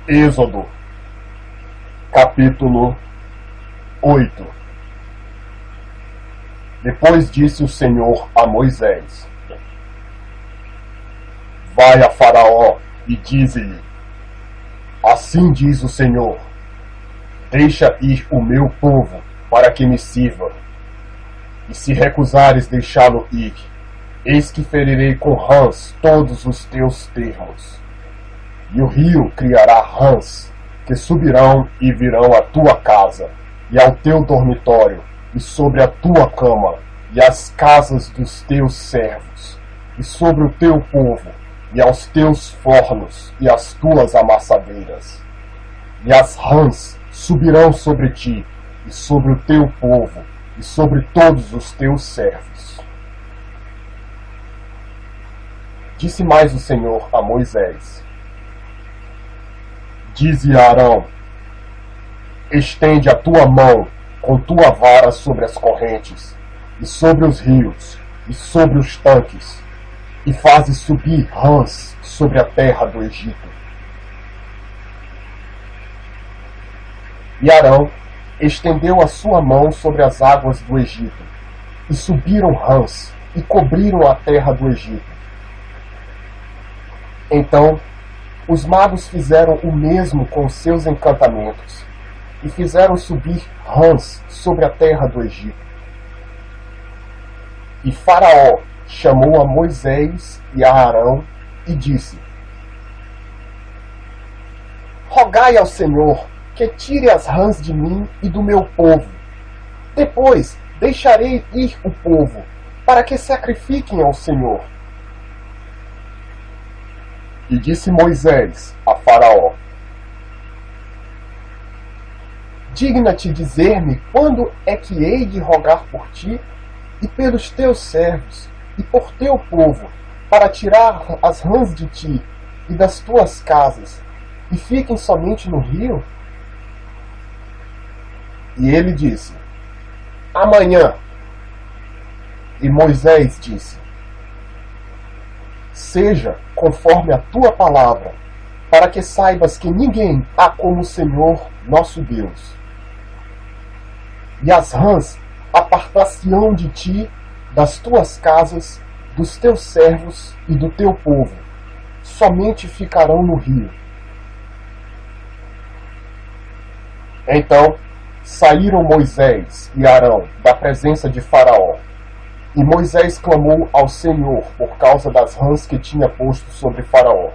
Êxodo, capítulo 8. Depois disse o Senhor a Moisés: Vai a Faraó e dize-lhe: Assim diz o Senhor: Deixa ir o meu povo para que me sirva. E se recusares deixá-lo ir, eis que ferirei com rãs todos os teus termos. E o rio criará rãs, que subirão e virão à tua casa, e ao teu dormitório, e sobre a tua cama, e às casas dos teus servos, e sobre o teu povo, e aos teus fornos, e às tuas amassadeiras. E as rãs subirão sobre ti, e sobre o teu povo, e sobre todos os teus servos. Disse mais o Senhor a Moisés: Dize a Arão: Estende a tua mão com tua vara sobre as correntes, e sobre os rios, e sobre os tanques, e faze subir rãs sobre a terra do Egito. E Arão estendeu a sua mão sobre as águas do Egito, e subiram rãs, e cobriram a terra do Egito. Então os magos fizeram o mesmo com seus encantamentos, e fizeram subir rãs sobre a terra do Egito. E Faraó chamou a Moisés e a Arão e disse: Rogai ao Senhor que tire as rãs de mim e do meu povo. Depois deixarei ir o povo, para que sacrifiquem ao Senhor. E disse Moisés a Faraó: Digna-te dizer-me quando é que hei de rogar por ti e pelos teus servos e por teu povo, para tirar as rãs de ti e das tuas casas, e fiquem somente no rio? E ele disse: Amanhã. E Moisés disse: Seja conforme a tua palavra, para que saibas que ninguém há como o Senhor nosso Deus. E as rãs apartar-se-ão de ti, das tuas casas, dos teus servos e do teu povo, somente ficarão no rio. Então saíram Moisés e Arão da presença de Faraó, e Moisés clamou ao Senhor por causa das rãs que tinha posto sobre Faraó.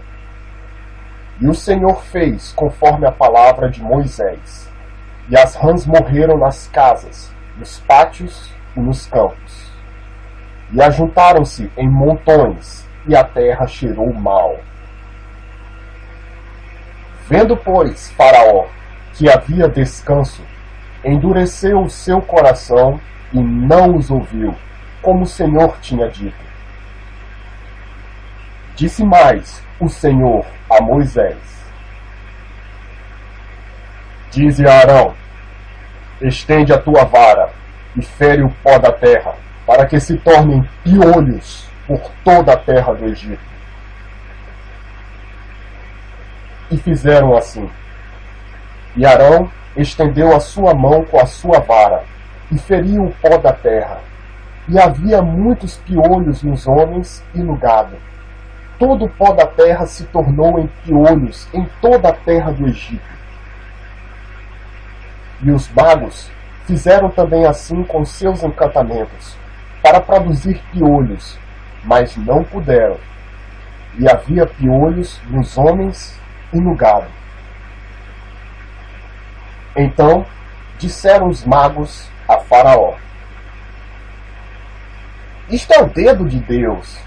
E o Senhor fez conforme a palavra de Moisés, e as rãs morreram nas casas, nos pátios e nos campos. E ajuntaram-se em montões, e a terra cheirou mal. Vendo, pois, Faraó que havia descanso, endureceu o seu coração e não os ouviu, como o Senhor tinha dito. Disse mais o Senhor a Moisés: Dize a Arão: Estende a tua vara e fere o pó da terra, para que se tornem piolhos por toda a terra do Egito. E fizeram assim. E Arão estendeu a sua mão com a sua vara, e feriu o pó da terra. E havia muitos piolhos nos homens e no gado. Todo o pó da terra se tornou em piolhos em toda a terra do Egito. E os magos fizeram também assim com seus encantamentos, para produzir piolhos, mas não puderam. E havia piolhos nos homens e no gado. Então disseram os magos a Faraó: Isto é o dedo de Deus.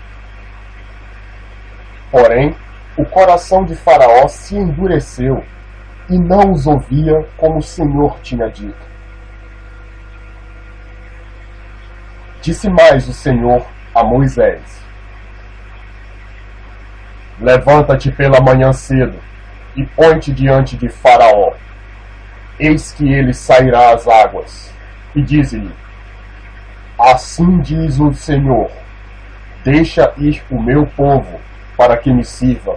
Porém, o coração de Faraó se endureceu, e não os ouvia como o Senhor tinha dito. Disse mais o Senhor a Moisés: Levanta-te pela manhã cedo, e põe-te diante de Faraó. Eis que ele sairá às águas, e dize-lhe: Assim diz o Senhor: Deixa ir o meu povo, para que me sirva.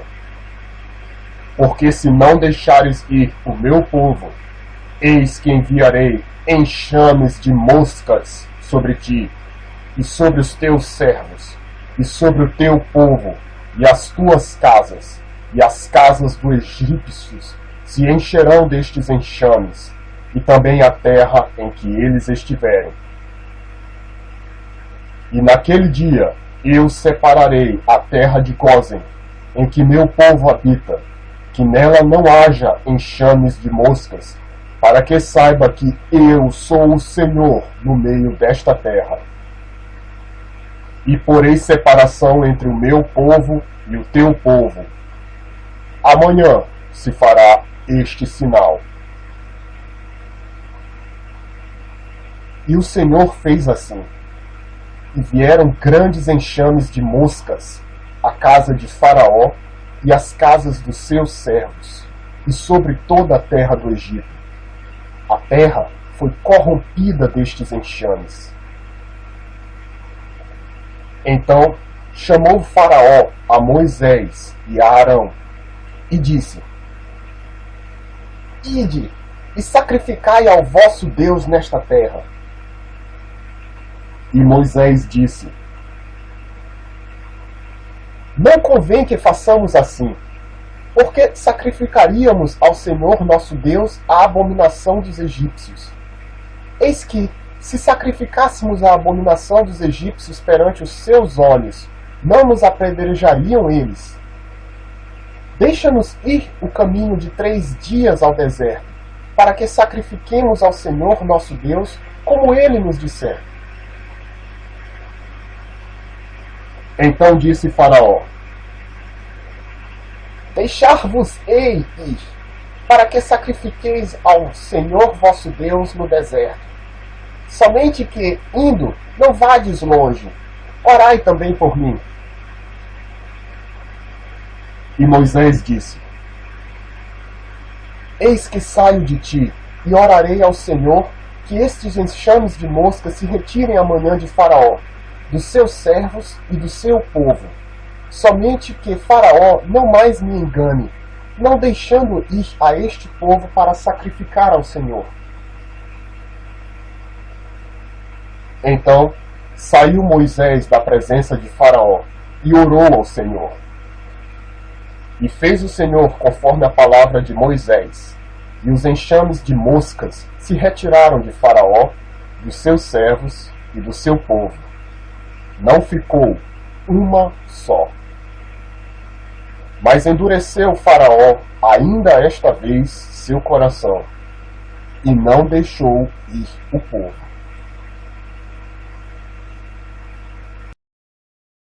Porque se não deixares ir o meu povo, eis que enviarei enxames de moscas sobre ti, e sobre os teus servos, e sobre o teu povo, e as tuas casas, e as casas dos egípcios se encherão destes enxames, e também a terra em que eles estiverem. E naquele dia eu separarei a terra de Gósen, em que meu povo habita, que nela não haja enxames de moscas, para que saiba que eu sou o Senhor no meio desta terra. E porei separação entre o meu povo e o teu povo. Amanhã se fará este sinal. E o Senhor fez assim. E vieram grandes enxames de moscas à casa de Faraó e às casas dos seus servos, e sobre toda a terra do Egito. A terra foi corrompida destes enxames. Então chamou Faraó a Moisés e a Arão, e disse: Ide e sacrificai ao vosso Deus nesta terra. E Moisés disse: Não convém que façamos assim, porque sacrificaríamos ao Senhor nosso Deus a abominação dos egípcios. Eis que, se sacrificássemos a abominação dos egípcios perante os seus olhos, não nos apedrejariam eles. Deixa-nos ir o caminho de 3 dias ao deserto, para que sacrifiquemos ao Senhor nosso Deus, como ele nos disser. Então disse Faraó: Deixar-vos-ei ir, para que sacrifiqueis ao Senhor vosso Deus no deserto. Somente que, indo, não vades longe. Orai também por mim. E Moisés disse: Eis que saio de ti, e orarei ao Senhor que estes enxames de mosca se retirem amanhã de Faraó, dos seus servos e do seu povo. Somente que Faraó não mais me engane, não deixando ir a este povo para sacrificar ao Senhor. Então saiu Moisés da presença de Faraó e orou ao Senhor. E fez o Senhor conforme a palavra de Moisés, e os enxames de moscas se retiraram de Faraó, dos seus servos e do seu povo. Não ficou uma só. Mas endureceu Faraó ainda esta vez seu coração, e não deixou ir o povo.